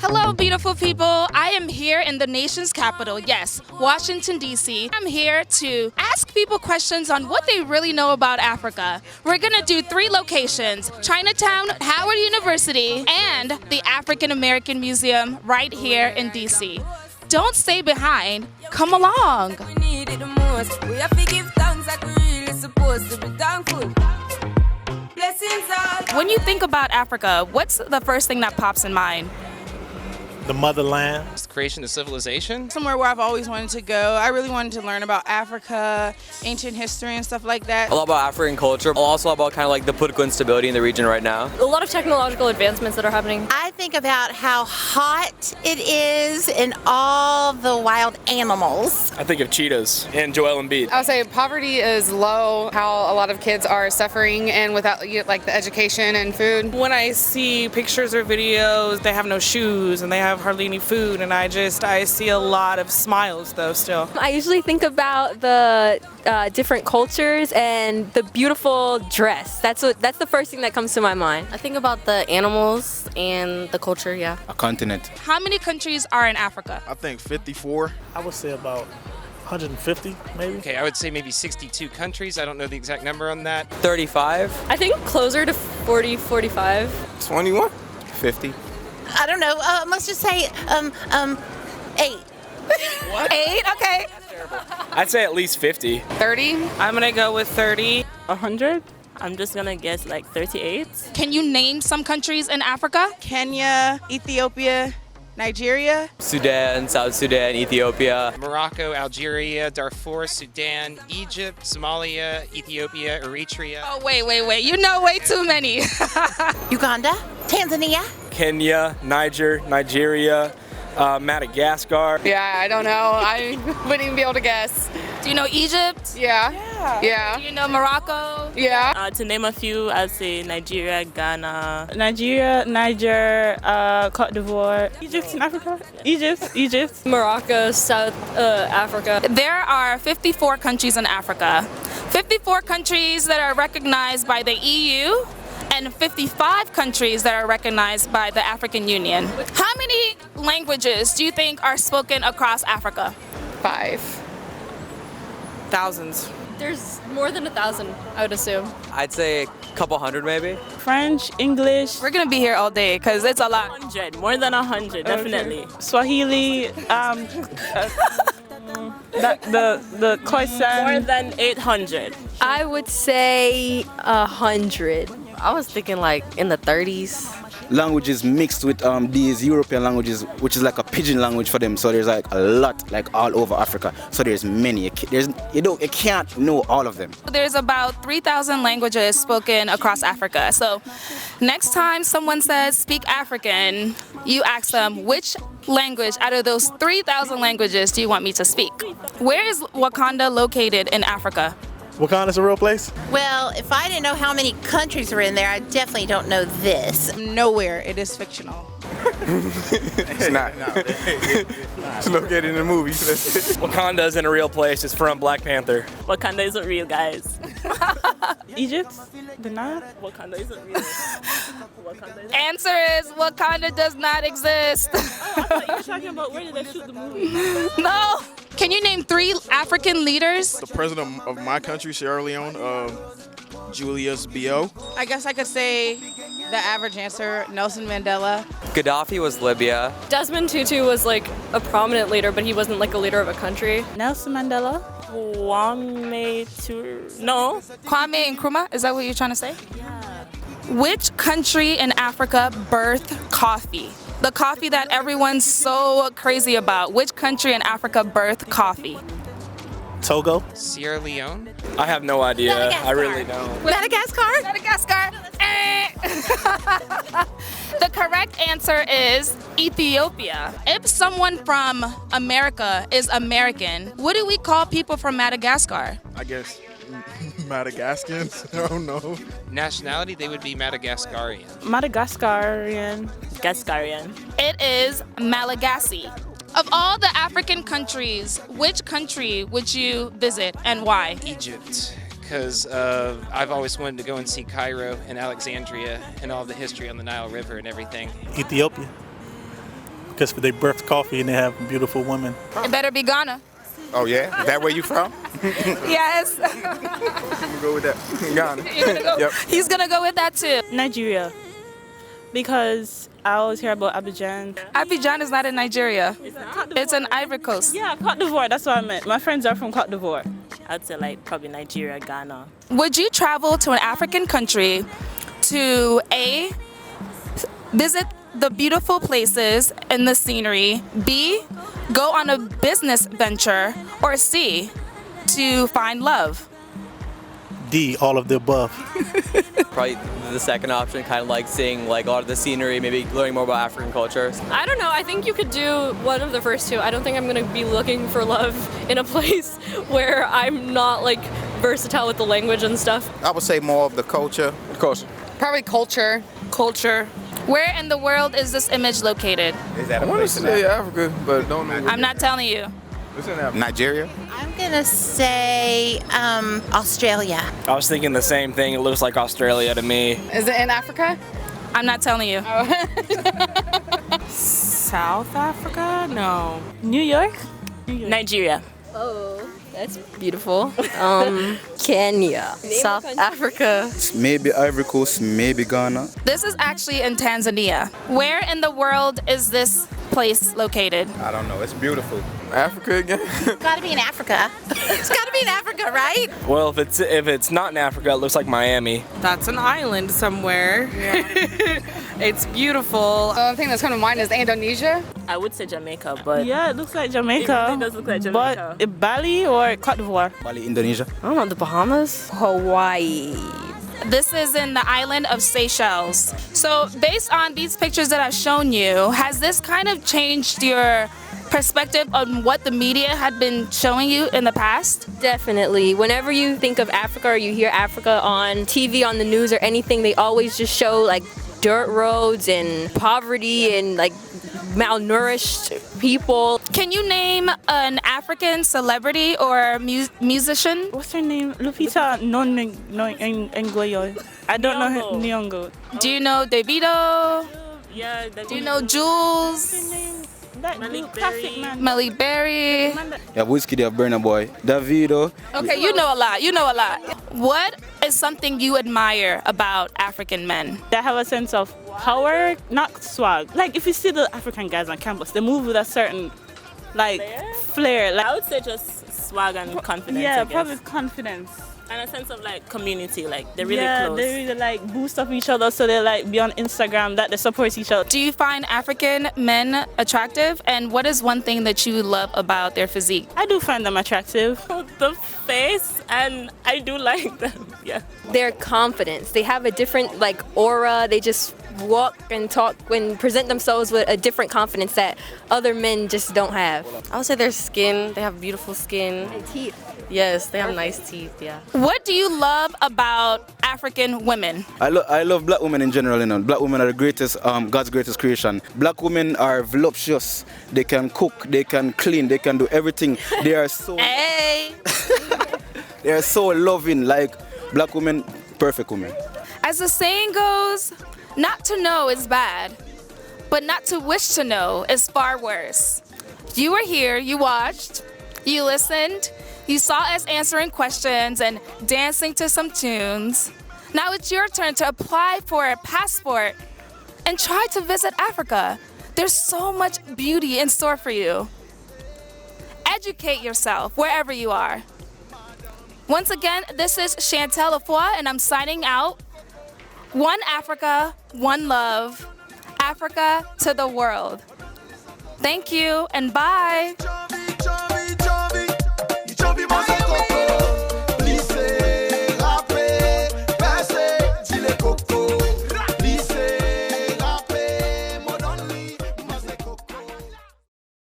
Hello, beautiful people. I am here in the nation's capital, yes, Washington, D.C. I'm here to ask people questions on what they really know about Africa. We're going to do 3 locations, Chinatown, Howard University, and the African American Museum right here in D.C. Don't stay behind. Come along. We need it the most. We have to give thanks like we really supposed to be thankful. Blessings all. When you think about Africa, what's the first thing that pops in mind? The motherland. It's the creation of civilization. Somewhere where I've always wanted to go. I really wanted to learn about Africa, ancient history and stuff like that. A lot about African culture, also about kind of like the political instability in the region right now. A lot of technological advancements that are happening. I think about how hot it is and all the wild animals. I think of cheetahs and Joel Embiid. I would say poverty is low, how a lot of kids are suffering and without like the education and food. When I see pictures or videos, they have no shoes and they have hardly any food, and I see a lot of smiles though still. I usually think about the different cultures and the beautiful dress. That's the first thing that comes to my mind. I think about the animals and the culture, yeah. A continent. How many countries are in Africa? I think 54. I would say about 150, maybe. Okay, I would say maybe 62 countries. I don't know the exact number on that. 35. I think closer to 40, 45. 21. 50. I don't know. Let's just say 8. What? 8? Okay. I'd say at least 50. 30? I'm gonna go with 30. 100? I'm just gonna guess like 38. Can you name some countries in Africa? Kenya, Ethiopia, Nigeria. Sudan, South Sudan, Ethiopia. Morocco, Algeria, Darfur, Sudan, Egypt, Somalia, Ethiopia, Eritrea. Oh, wait. You know way too many. Uganda, Tanzania. Kenya, Nigeria, Madagascar. Yeah, I don't know. I wouldn't even be able to guess. Do you know Egypt? Yeah. Do you know Morocco? Yeah. To name a few, I'd say Nigeria, Ghana. Niger, Cote d'Ivoire. Egypt in Africa? Egypt. Morocco, South Africa. There are 54 countries in Africa. 54 countries that are recognized by the EU and 55 countries that are recognized by the African Union. How many languages do you think are spoken across Africa? 5. Thousands. There's more than 1,000, I would assume. I'd say a couple hundred maybe. French, English. We're gonna be here all day because it's a lot. 100, more than 100, definitely. Okay. Swahili, the Khoisan. More than 800. I would say 100. I was thinking like in the 30s. Languages mixed with these European languages, which is like a pidgin language for them. So there's like a lot, like all over Africa. So there's many. You can't know all of them. There's about 3,000 languages spoken across Africa. So next time someone says speak African, you ask them which language out of those 3,000 languages do you want me to speak? Where is Wakanda located in Africa? Wakanda's a real place? Well, if I didn't know how many countries were in there, I definitely don't know this. Nowhere. It is fictional. It's not. It's located in the movies. Wakanda isn't a real place. It's from Black Panther. Wakanda isn't real, guys. Egypt? The Nile? Wakanda isn't real. Answer is Wakanda does not exist. I thought you were talking about where did they shoot the movie? No. Can you name 3 African leaders? The president of my country, Sierra Leone, Julius B.O. I guess I could say the average answer, Nelson Mandela. Gaddafi was Libya. Desmond Tutu was like a prominent leader, but he wasn't like a leader of a country. Nelson Mandela? Kwame Nkrumah? Is that what you're trying to say? Yeah. Which country in Africa birthed coffee? The coffee that everyone's so crazy about. Which country in Africa birthed coffee? Togo? Sierra Leone. I have no idea. Madagascar. I really don't. Madagascar? The correct answer is Ethiopia. If someone from America is American, what do we call people from Madagascar? I guess Madagascans. I don't know. Nationality, they would be Madagascarian. Madagascarian. It is Malagasy. Of all the African countries, which country would you visit and why? Egypt, because I've always wanted to go and see Cairo and Alexandria and all the history on the Nile River and everything. Ethiopia. because they birthed coffee and they have beautiful women. It better be Ghana. Oh yeah, is that where you from? Yes. I'm gonna go with that. Ghana. You're gonna go? Yep. He's gonna go with that too. Nigeria. Because I always hear about Abidjan. Abidjan is not in Nigeria. It's an Ivory Coast. Yeah, Cote d'Ivoire, that's what I meant. My friends are from Cote d'Ivoire. I'd say like probably Nigeria, Ghana. Would you travel to an African country to A, visit the beautiful places and the scenery, B, go on a business venture, or C, to find love? D, all of the above. Probably the second option, kind of like seeing like a lot of the scenery, maybe learning more about African culture. I don't know. I think you could do one of the first two. I don't think I'm going to be looking for love in a place where I'm not like versatile with the language and stuff. I would say more of the culture. Culture. Probably culture. Culture. Where in the world is this image located? Is that a I want to place in say Africa? Africa, but don't know. I'm not telling you. It's in Africa. Nigeria? I'm gonna say Australia. I was thinking the same thing. It looks like Australia to me. Is it in Africa? I'm not telling you. South Africa? No. New York? Nigeria. Oh, that's beautiful. Kenya. South Africa. Maybe Ivory Coast, maybe Ghana. This is actually in Tanzania. Where in the world is this place located? I don't know. It's beautiful. Africa again? Gotta be in Africa. It's gotta be in Africa, right? Well, if it's not in Africa, it looks like Miami. That's an island somewhere. It's beautiful. The only thing that's coming to mind is Indonesia. I would say Jamaica, but Yeah, it looks like Jamaica. It does look like Jamaica. But Bali or Cote d'Ivoire? Bali, Indonesia. I don't know, the Bahamas? Hawaii. This is in the island of Seychelles. So based on these pictures that I've shown you, has this kind of changed your perspective on what the media had been showing you in the past? Definitely. Whenever you think of Africa or you hear Africa on TV, on the news or anything, they always just show like dirt roads and poverty and like malnourished people. Can you name an African celebrity or musician? What's her name? Lupita Ngoyo. I don't know her. Nyong'o. Do you know Davido? Yeah, Do you know Jules? That Malik classic Berry. man. Malik Berry? You have Whiskey, you have Burna Boy, Davido. Okay, you know a lot. You know a lot. What is something you admire about African men? They have a sense of power, not swag. Like if you see the African guys on campus, they move with a certain like flair. Like I would say just swag and confidence. yeah, I guess. probably confidence. And a sense of like community, like they're really yeah, close. they really like boost up each other, so they like be on Instagram that they support each other. Do you find African men attractive? And what is one thing that you love about their physique? I do find them attractive. The face, and I do like them. Yeah. Their confidence. They have a different like aura. They just walk and talk and present themselves with a different confidence that other men just don't have. I would say their skin. They have beautiful skin. And teeth. Yes, they have nice teeth, yeah. What do you love about African women? I love black women in general, you know. Black women are the greatest, God's greatest creation. Black women are voluptuous. They can cook, they can clean, they can do everything. They are so Hey! they are so loving. Like black women, perfect women. As the saying goes, not to know is bad, but not to wish to know is far worse. You were here, you watched, you listened, you saw us answering questions and dancing to some tunes. Now it's your turn to apply for a passport and try to visit Africa. There's so much beauty in store for you. Educate yourself wherever you are. Once again, this is Chantel Lafoi, and I'm signing out. One Africa, one love. Africa to the world. Thank you, and bye.